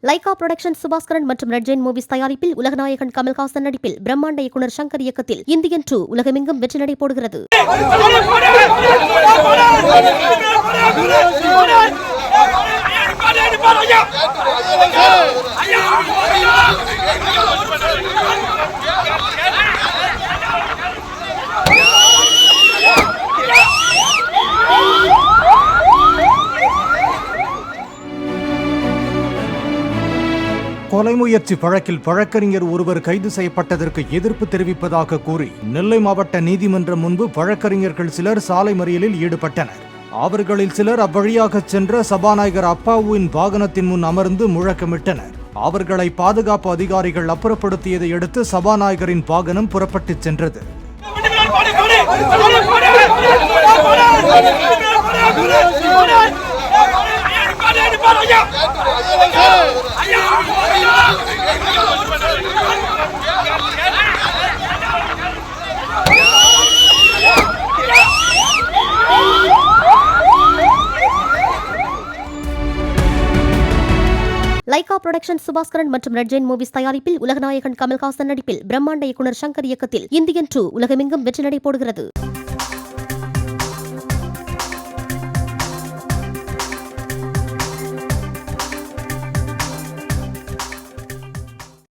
Lyca production Subaskaran மற்றும் red Jain movies தயாரிப்பில் உலகநாயகன் கமல்ஹாசன் நடிப்பில் பிரம்மாண்ட இயக்குனர் சங்கர் இயக்கத்தில் இந்தியன் 2 உலகமெங்கும் வெற்றி நடை போடுகிறது. கொலை முயற்சி வழக்கில் வழக்கறிஞர் ஒருவர் கைது செய்யப்பட்டதற்கு எதிர்ப்பு தெரிவிப்பதாக கூறி நெல்லை மாவட்ட நீதிமன்றம் முன்பு வழக்கறிஞர்கள் சிலர் சாலை மறியலில் ஈடுபட்டனர். அவர்களில் சிலர் அவ்வழியாக சென்ற சபாநாயகர் அப்பாவுவின் வாகனத்தின் முன் அமர்ந்து முழக்கமிட்டனர். அவர்களை பாதுகாப்பு அதிகாரிகள் அப்புறப்படுத்தியதை அடுத்து சபாநாயகரின் வாகனம் புறப்பட்டுச் சென்றது. லைகா புரொடக்ஷன் சுபாஸ்கரன் மற்றும் ரெட் ஜெயின் மூவிஸ் தயாரிப்பில் உலகநாயகன் கமல்ஹாசன் நடிப்பில் பிரம்மாண்ட இயக்குனர் சங்கர் இயக்கத்தில் இந்தியன் 2 உலகமெங்கும் வெற்றி நடை போடுகிறது.